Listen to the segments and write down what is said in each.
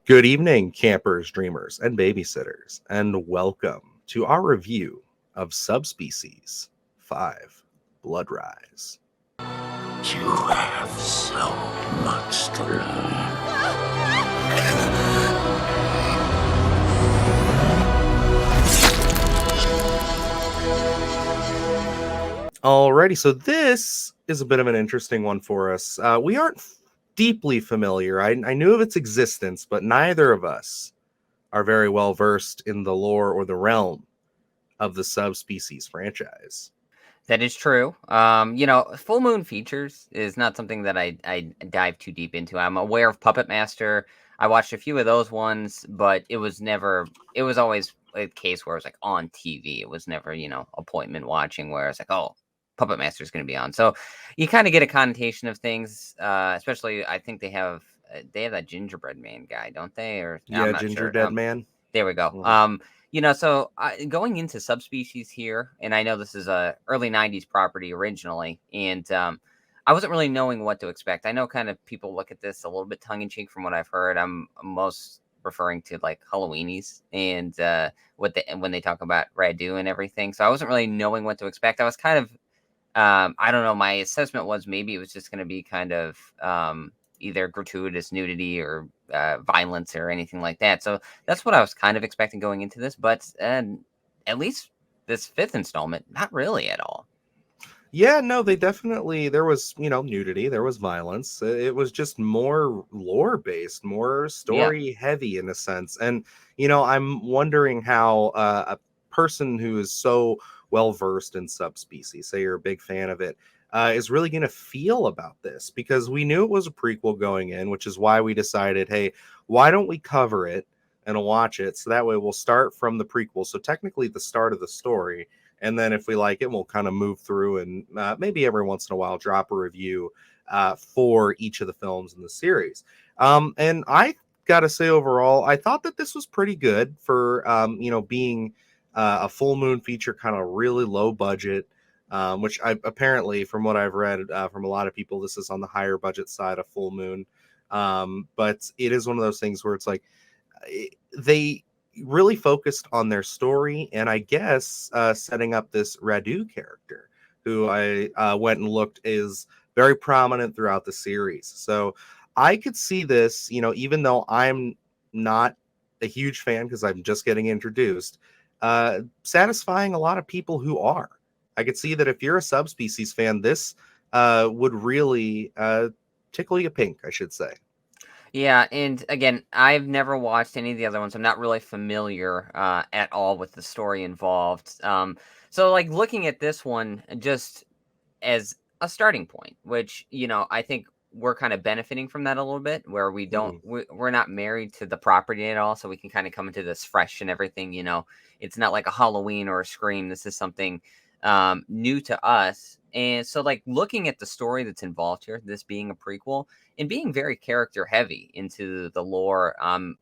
Good evening, campers, dreamers, and babysitters, and welcome to our review of Subspecies 5 Blood Rise. You have so much to learn. Alrighty, so this is a bit of an interesting one for us. We aren't deeply familiar. I knew of its existence, but neither of us are very well versed in the lore or the realm of the Subspecies franchise. That is true. Full Moon Features is not something that I dive too deep into. I'm aware of Puppet Master. I watched a few of those ones, but it was always a case where it was like on TV. It was never, appointment watching where it's like, oh, Puppet Master is going to be on. So you kind of get a connotation of things, especially I think they have that gingerbread man guy, don't they? Or Yeah, I'm not Ginger sure. Dead Man. There we go. Mhm. Going into Subspecies here, and I know this is a early '90s property originally, and I wasn't really knowing what to expect. I know kind of people look at this a little bit tongue in cheek from what I've heard. I'm most referring to like Halloweenies and when they talk about Radu and everything. So I wasn't really knowing what to expect. I was kind of I don't know. My assessment was maybe it was just going to be kind of either gratuitous nudity or violence or anything like that. So that's what I was kind of expecting going into this. But at least this fifth installment, not really at all. Yeah, no, there was, nudity, there was violence. It was just more lore based, more Yeah. story heavy in a sense. And, I'm wondering how a person who is so well versed in Subspecies, say you're a big fan of it, is really going to feel about this because we knew it was a prequel going in, which is why we decided, hey, why don't we cover it and watch it? So that way we'll start from the prequel. So technically the start of the story, and then if we like it, we'll kind of move through and maybe every once in a while drop a review for each of the films in the series. And I got to say, overall, I thought that this was pretty good for, being a full moon feature, kind of really low budget. Which I apparently, from what I've read from a lot of people, this is on the higher budget side of Full Moon. But it is one of those things where it's like they really focused on their story and I guess setting up this Radu character, who I went and looked is very prominent throughout the series. So I could see this, even though I'm not a huge fan because I'm just getting introduced, satisfying a lot of people who are. I could see that if you're a Subspecies fan, this would really tickle you pink, I should say. Yeah, and again, I've never watched any of the other ones. I'm not really familiar at all with the story involved. So like looking at this one just as a starting point, which I think we're kind of benefiting from that a little bit, where Mhm. we're not married to the property at all, so we can kind of come into this fresh and everything. It's not like a Halloween or a Scream. This is something new to us, and so like looking at the story that's involved here, this being a prequel and being very character heavy into the lore. I'm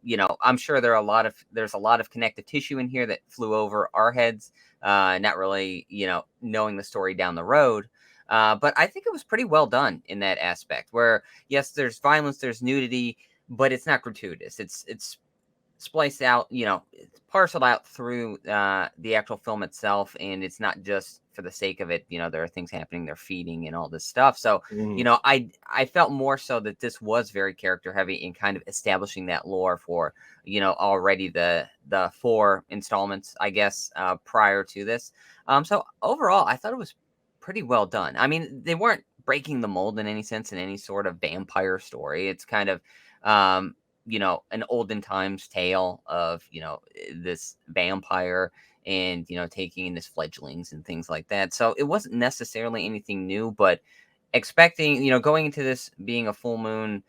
sure there's a lot of connective tissue in here that flew over our heads, not really, knowing the story down the road. But I think it was pretty well done in that aspect where, yes, there's violence, there's nudity, but it's not gratuitous. It's spliced out, it's parceled out through the actual film itself. And it's not just for the sake of it. There are things happening, they're feeding and all this stuff. So, Mhm. I felt more so that this was very character heavy in kind of establishing that lore for, already the four installments, I guess, prior to this. So overall, I thought it was pretty well done. I mean, they weren't breaking the mold in any sense in any sort of vampire story. It's kind of, an olden times tale of, this vampire and, taking in his fledglings and things like that. So it wasn't necessarily anything new, but expecting, going into this being a full moon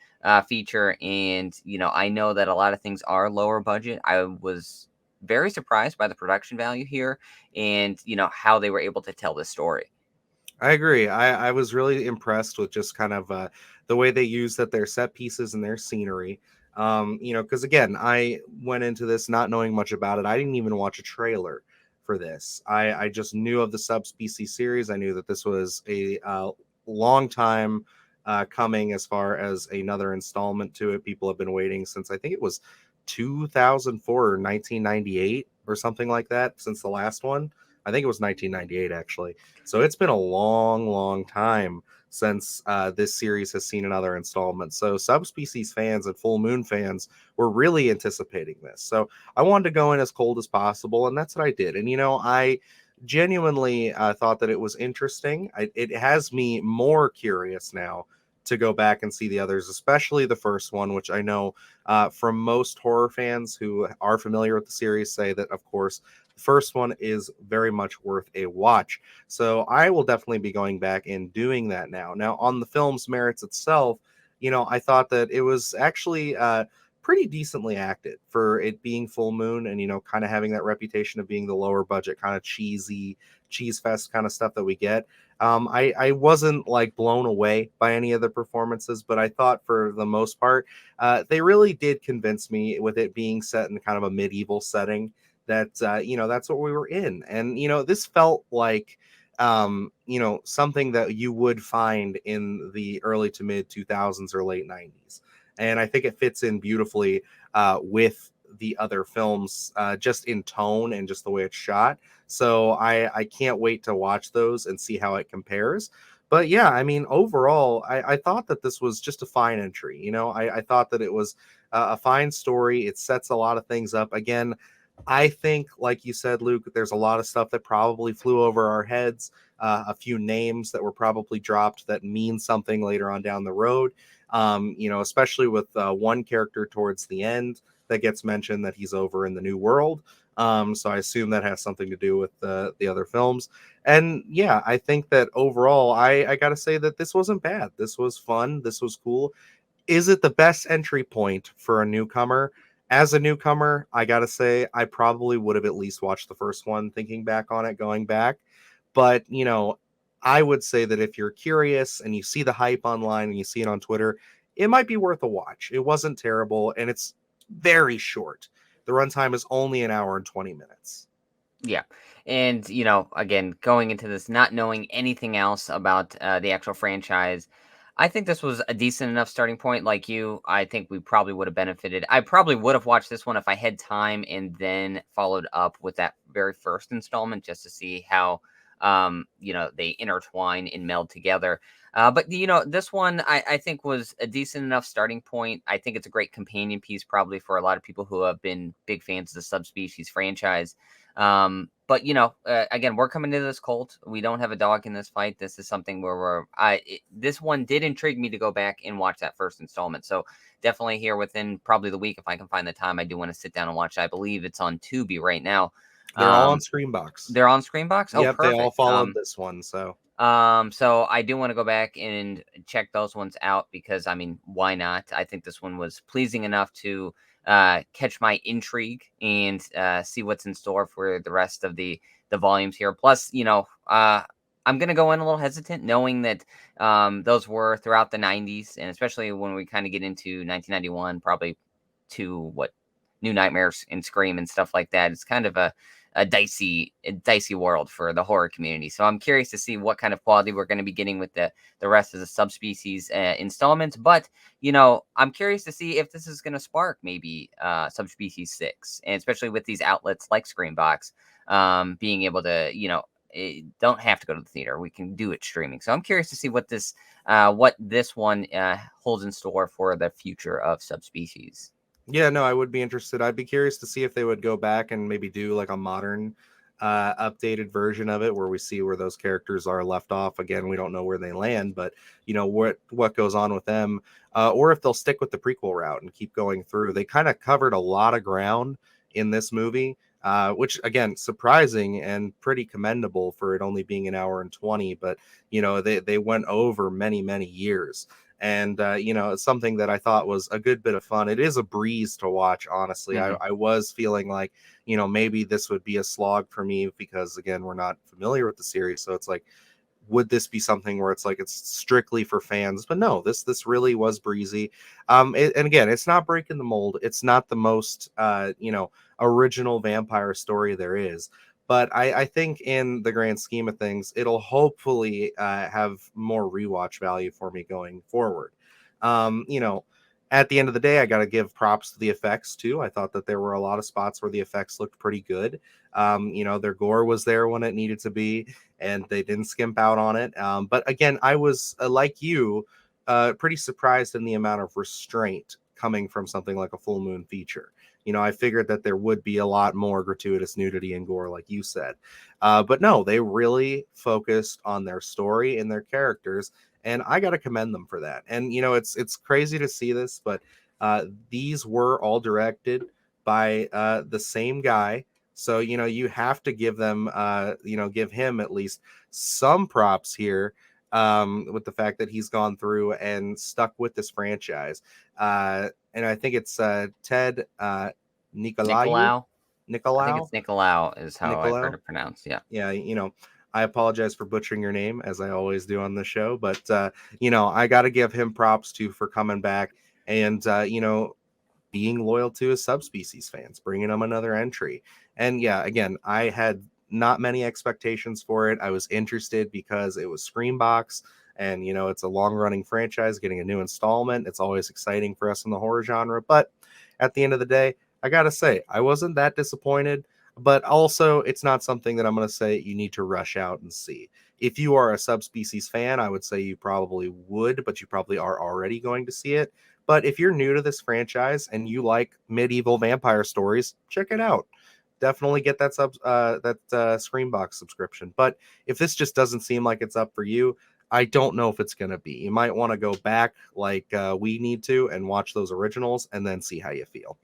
feature, and, I know that a lot of things are lower budget. I was very surprised by the production value here and, how they were able to tell this story. I agree. I was really impressed with just kind of the way they used that their set pieces and their scenery. Because again, I went into this not knowing much about it. I didn't even watch a trailer for this. I just knew of the Subspecies series. I knew that this was a long time coming as far as another installment to it. People have been waiting since I think it was 2004 or 1998 or something like that since the last one. I think it was 1998 actually. So it's been a long, long time since this series has seen another installment. So Subspecies fans and Full Moon fans were really anticipating this. So I wanted to go in as cold as possible, and that's what I did. And I genuinely thought that it was interesting. It has me more curious now to go back and see the others, especially the first one, which I know from most horror fans who are familiar with the series say that, of course, the first one is very much worth a watch. So I will definitely be going back and doing that now. Now, on the film's merits itself, I thought that it was actually pretty decently acted for it being Full Moon and, kind of having that reputation of being the lower budget, kind of cheesy, cheese fest kind of stuff that we get. I wasn't like blown away by any of the performances, but I thought for the most part, they really did convince me with it being set in kind of a medieval setting that, that's what we were in. And, this felt like, something that you would find in the early to mid 2000s or late 90s. And I think it fits in beautifully with the other films, just in tone and just the way it's shot. So I can't wait to watch those and see how it compares. But yeah, I mean, overall, I thought that this was just a fine entry. I thought that it was a fine story. It sets a lot of things up. Again, I think, like you said, Luke, there's a lot of stuff that probably flew over our heads, a few names that were probably dropped that mean something later on down the road. Especially with one character towards the end that gets mentioned that he's over in the New World. So I assume that has something to do with the other films. And yeah, I think that overall, I got to say that this wasn't bad. This was fun. This was cool. Is it the best entry point for a newcomer? As a newcomer, I got to say, I probably would have at least watched the first one, thinking back on it, going back. But, I would say that if you're curious and you see the hype online and you see it on Twitter, it might be worth a watch. It wasn't terrible, and it's very short. The runtime is only an hour and 20 minutes. Yeah. And, again, going into this, not knowing anything else about the actual franchise, I think this was a decent enough starting point. Like you, I think we probably would have benefited. I probably would have watched this one if I had time and then followed up with that very first installment just to see how, they intertwine and meld together. But, this one I think was a decent enough starting point. I think it's a great companion piece, probably for a lot of people who have been big fans of the Subspecies franchise. But again, we're coming to this cold. We don't have a dog in this fight. This is something where this one did intrigue me to go back and watch that first installment. So definitely here within probably the week, if I can find the time, I do want to sit down and watch it. I believe it's on Tubi right now. They're all on ScreamBox. They're on ScreamBox. Oh, Yep, perfect. they all followed this one. So So I do want to go back and check those ones out because I mean, why not? I think this one was pleasing enough to catch my intrigue and see what's in store for the rest of the volumes here. Plus, I'm gonna go in a little hesitant, knowing that those were throughout the '90s, and especially when we kind of get into 1991, probably to what New Nightmares and Scream and stuff like that. It's kind of a dicey world for the horror community. So I'm curious to see what kind of quality we're going to be getting with the rest of the Subspecies installments. But I'm curious to see if this is going to spark maybe Subspecies 6, and especially with these outlets like Screambox being able to don't have to go to the theater. We can do it streaming. So I'm curious to see what this one holds in store for the future of Subspecies. yeah, no, I would be interested. I'd be curious to see if they would go back and maybe do like a modern updated version of it where we see where those characters are left off. Again, we don't know where they land, but what goes on with them, or if they'll stick with the prequel route and keep going through. They kind of covered a lot of ground in this movie, which again, surprising and pretty commendable for it only being an hour and 20, but they went over many years. And it's something that I thought was a good bit of fun. It is a breeze to watch, honestly. Mhm. I was feeling like maybe this would be a slog for me because again, we're not familiar with the series, so it's like, would this be something where it's like it's strictly for fans? But no, this really was breezy. And again, it's not breaking the mold. It's not the most original vampire story there is, But I think in the grand scheme of things, it'll hopefully have more rewatch value for me going forward. You know, at the end of the day, I got to give props to the effects too. I thought that there were a lot of spots where the effects looked pretty good. You know, their gore was there when it needed to be, and they didn't skimp out on it. But again, I was like you, pretty surprised in the amount of restraint coming from something like a full moon feature. You know, I figured that there would be a lot more gratuitous nudity and gore, like you said. But no, they really focused on their story and their characters, and I got to commend them for that. And you know, it's crazy to see this, but these were all directed by the same guy. So you know, you have to give them, you know, give him at least some props here, with the fact that he's gone through and stuck with this franchise. And I think it's Ted Nicolaou. Nicolau. I think Nicolau? it's Nicolau is how I've heard Nicolau? it pronounced. Yeah. Yeah, you know, I apologize for butchering your name as I always do on the show, but you know, I got to give him props too for coming back and you know, being loyal to his Subspecies fans, bringing them another entry. And yeah, again, I had not many expectations for it. I was interested because it was Screambox, and you know, it's a long-running franchise. Getting a new installment, it's always exciting for us in the horror genre. But at the end of the day, I gotta say, I wasn't that disappointed. But also, it's not something that I'm going to say you need to rush out and see. If you are a Subspecies fan, I would say you probably would, but you probably are already going to see it. But if you're new to this franchise and you like medieval vampire stories, check it out. Definitely get that Screambox subscription. But if this just doesn't seem like it's up for you, I don't know if it's going to be. You might want to go back like we need to and watch those originals and then see how you feel.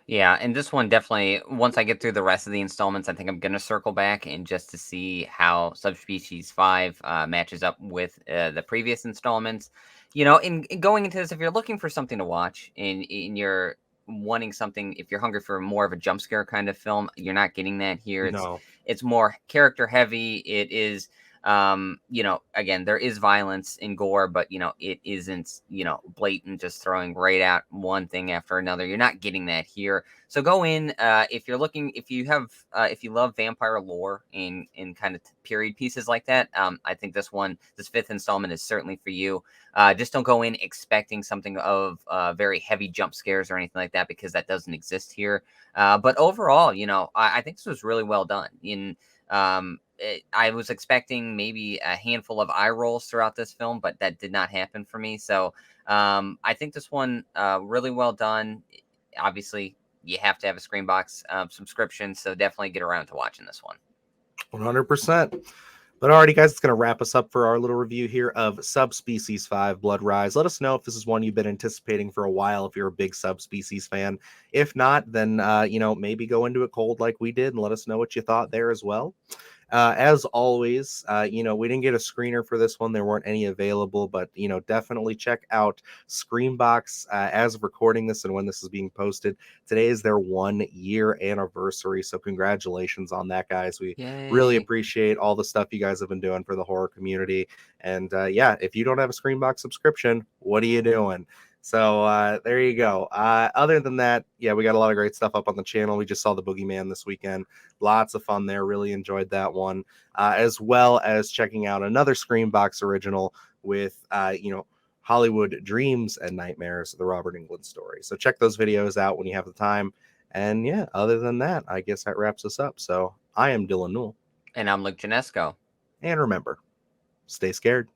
Yeah, and this one definitely, once I get through the rest of the installments, I think I'm going to circle back and just to see how Subspecies 5 matches up with the previous installments. You know, in going into this, if you're looking for something to watch and you're wanting something, if you're hungry for more of a jump scare kind of film, you're not getting that here. No. It's more character heavy. It is you know, again, there is violence and gore, but you know, it isn't, you know, blatant, just throwing right at one thing after another. You're not getting that here. So go in, if you're looking, if you have if you love vampire lore in kind of period pieces like that, I think this fifth installment is certainly for you. Just don't go in expecting something of very heavy jump scares or anything like that, because that doesn't exist here. But overall, you know, I think this was really well done. I was expecting maybe a handful of eye rolls throughout this film, but that did not happen for me. So I think this one really well done. Obviously, you have to have a Screenbox subscription, so definitely get around to watching this one. 100%. But alrighty, guys, it's going to wrap us up for our little review here of Subspecies 5 Blood Rise. Let us know if this is one you've been anticipating for a while, if you're a big Subspecies fan. If not, then, you know, maybe go into it cold like we did and let us know what you thought there as well. As always, you know, we didn't get a screener for this one. There weren't any available, but, you know, definitely check out Screambox as of recording this and when this is being posted. Today is their 1 year anniversary. So congratulations on that, guys. We really Yay. appreciate all the stuff you guys have been doing for the horror community. And yeah, if you don't have a Screambox subscription, what are you doing? So there you go. Other than that, yeah, we got a lot of great stuff up on the channel. We just saw the Boogeyman this weekend. Lots of fun there. Really enjoyed that one, as well as checking out another Screambox original with, you know, Hollywood Dreams and Nightmares, the Robert Englund story. So check those videos out when you have the time. And yeah, other than that, I guess that wraps us up. So I am Dylan Newell. And I'm Luke Janesco. And remember, stay scared.